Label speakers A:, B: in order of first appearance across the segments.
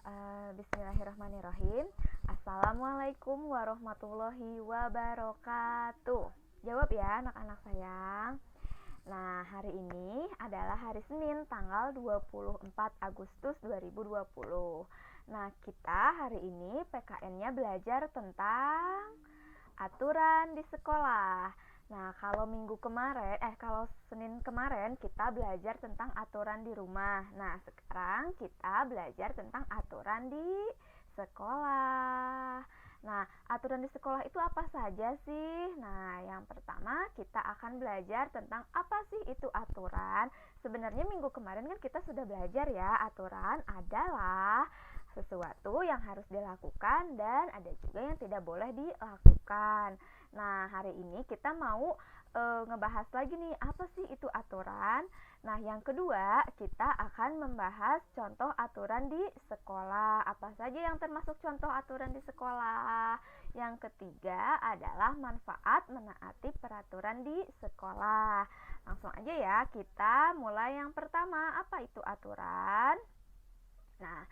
A: Bismillahirrahmanirrahim. Assalamualaikum warahmatullahi wabarakatuh. Jawab ya anak-anak sayang. Nah, hari ini adalah hari Senin tanggal 24 Agustus 2020. Nah, kita hari ini PKN-nya belajar tentang aturan di sekolah. Nah, kalau Senin kemarin kita belajar tentang aturan di rumah. Nah, sekarang kita belajar tentang aturan di sekolah. Nah, aturan di sekolah itu apa saja sih? Nah, yang pertama kita akan belajar tentang apa sih itu aturan. Sebenarnya minggu kemarin kan kita sudah belajar ya, aturan adalah sesuatu yang harus dilakukan dan ada juga yang tidak boleh dilakukan. Nah, hari ini kita mau ngebahas lagi nih, apa sih itu aturan? Nah, yang kedua, kita akan membahas contoh aturan di sekolah. Apa saja yang termasuk contoh aturan di sekolah? Yang ketiga adalah manfaat menaati peraturan di sekolah. Langsung aja ya, kita mulai yang pertama. Apa itu aturan? Nah,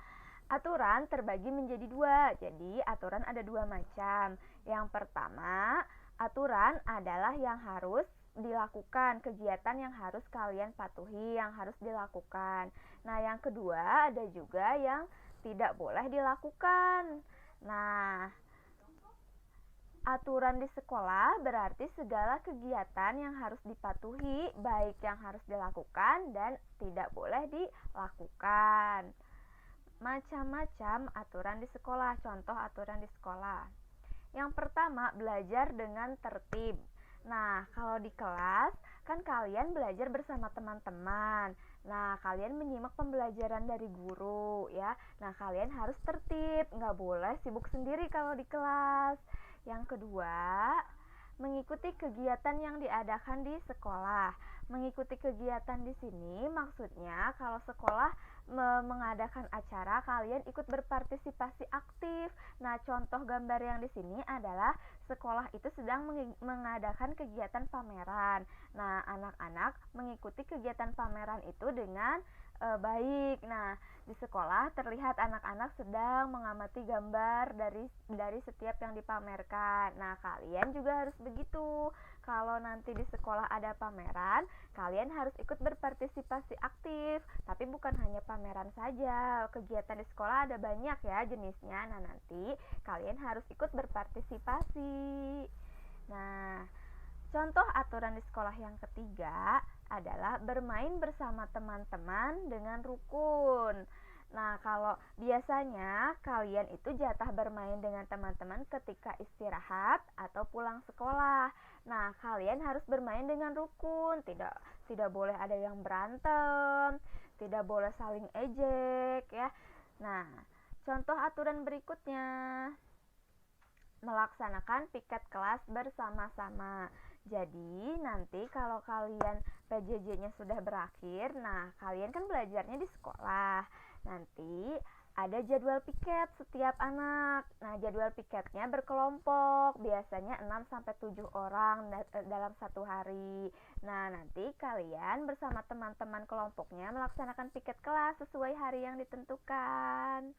A: aturan terbagi menjadi dua. Jadi, aturan ada dua macam. Yang pertama, aturan adalah yang harus dilakukan, kegiatan yang harus kalian patuhi, yang harus dilakukan. Nah, yang kedua ada juga yang tidak boleh dilakukan. Nah, aturan di sekolah berarti segala kegiatan yang harus dipatuhi, baik yang harus dilakukan dan tidak boleh dilakukan. Macam-macam aturan di sekolah. Contoh aturan di sekolah. Yang pertama, belajar dengan tertib. Nah, kalau di kelas kan kalian belajar bersama teman-teman. Nah, kalian menyimak pembelajaran dari guru ya. Nah, kalian harus tertib, nggak boleh sibuk sendiri kalau di kelas. Yang kedua, mengikuti kegiatan yang diadakan di sekolah. Mengikuti kegiatan di sini maksudnya kalau sekolah mengadakan acara, kalian ikut berpartisipasi aktif. Nah, contoh gambar yang di sini adalah sekolah itu sedang mengadakan kegiatan pameran. Nah, anak-anak mengikuti kegiatan pameran itu dengan baik. Nah, di sekolah terlihat anak-anak sedang mengamati gambar dari setiap yang dipamerkan. Nah, kalian juga harus begitu. Kalau nanti di sekolah ada pameran, kalian harus ikut berpartisipasi aktif. Tapi bukan hanya pameran saja, kegiatan di sekolah ada banyak ya jenisnya. Nah, nanti kalian harus ikut berpartisipasi. Nah, contoh aturan di sekolah yang ketiga adalah bermain bersama teman-teman dengan rukun. Nah, kalau biasanya kalian itu jatah bermain dengan teman-teman ketika istirahat atau pulang sekolah. Nah, kalian harus bermain dengan rukun, tidak boleh ada yang berantem, tidak boleh saling ejek ya. Nah, contoh aturan berikutnya, melaksanakan piket kelas bersama-sama. Jadi, nanti kalau kalian PJJ-nya sudah berakhir, nah kalian kan belajarnya di sekolah. Nanti ada jadwal piket setiap anak. Nah, jadwal piketnya berkelompok, biasanya 6-7 orang dalam satu hari. Nah, nanti kalian bersama teman-teman kelompoknya melaksanakan piket kelas sesuai hari yang ditentukan.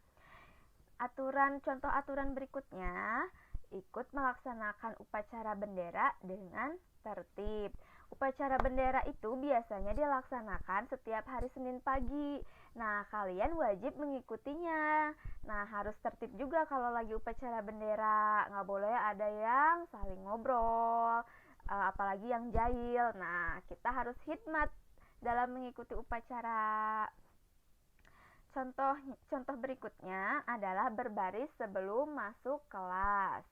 A: Contoh aturan berikutnya, ikut melaksanakan upacara bendera dengan tertib. Upacara bendera itu biasanya dilaksanakan setiap hari Senin pagi. Nah, kalian wajib mengikutinya. Nah, harus tertib juga kalau lagi upacara bendera. Nggak boleh ada yang saling ngobrol, apalagi yang jahil. Nah, kita harus hikmat dalam mengikuti upacara. Contoh berikutnya adalah berbaris sebelum masuk kelas.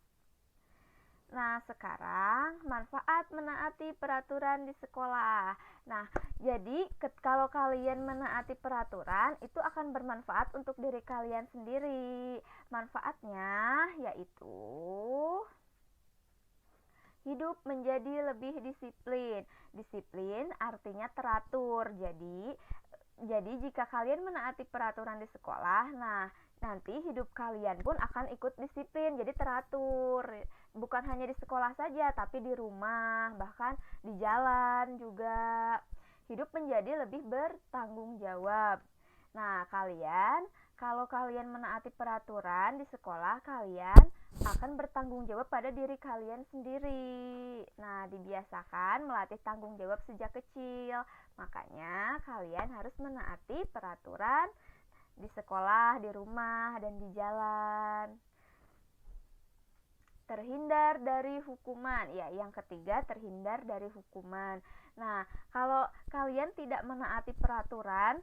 A: Nah, sekarang manfaat menaati peraturan di sekolah. Nah, jadi kalau kalian menaati peraturan, itu akan bermanfaat untuk diri kalian sendiri. Manfaatnya yaitu hidup menjadi lebih disiplin. Disiplin artinya teratur. Jadi jika kalian menaati peraturan di sekolah, nah nanti hidup kalian pun akan ikut disiplin, jadi teratur. Bukan hanya di sekolah saja, tapi di rumah, bahkan di jalan juga. Hidup menjadi lebih bertanggung jawab. Nah, kalau kalian menaati peraturan di sekolah, kalian akan bertanggung jawab pada diri kalian sendiri. Nah, dibiasakan melatih tanggung jawab sejak kecil. Makanya kalian harus menaati peraturan di sekolah, di rumah, dan di jalan. Terhindar dari hukuman. Ya, yang ketiga, terhindar dari hukuman. Nah, kalau kalian tidak menaati peraturan,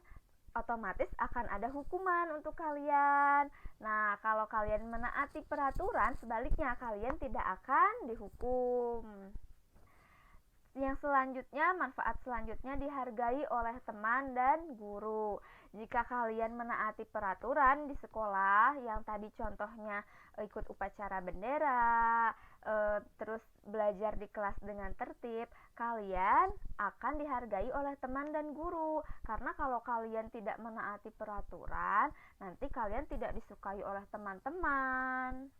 A: otomatis akan ada hukuman untuk kalian. Nah, kalau kalian menaati peraturan, sebaliknya kalian tidak akan dihukum. Yang selanjutnya, manfaat selanjutnya dihargai oleh teman dan guru. Jika kalian menaati peraturan di sekolah, yang tadi contohnya ikut upacara bendera, terus belajar di kelas dengan tertib, kalian akan dihargai oleh teman dan guru. Karena kalau kalian tidak menaati peraturan, nanti kalian tidak disukai oleh teman-teman.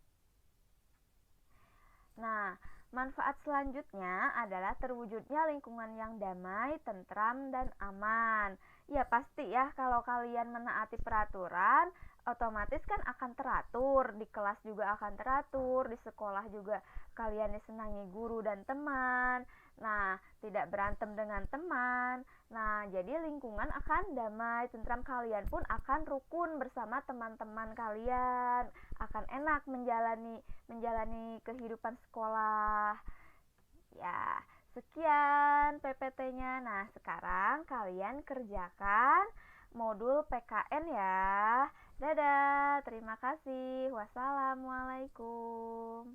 A: Nah, manfaat selanjutnya adalah terwujudnya lingkungan yang damai, tentram, dan aman. Ya pasti ya, kalau kalian menaati peraturan, otomatis kan akan teratur, di kelas juga akan teratur, di sekolah juga kalian disenangi guru dan teman. Nah, tidak berantem dengan teman. Nah, jadi lingkungan akan damai, tentram, kalian pun akan rukun bersama teman-teman kalian. Akan enak menjalani kehidupan sekolah. Ya, sekian PPT-nya. Nah, sekarang kalian kerjakan modul PKN ya. Dadah, terima kasih. Wassalamualaikum.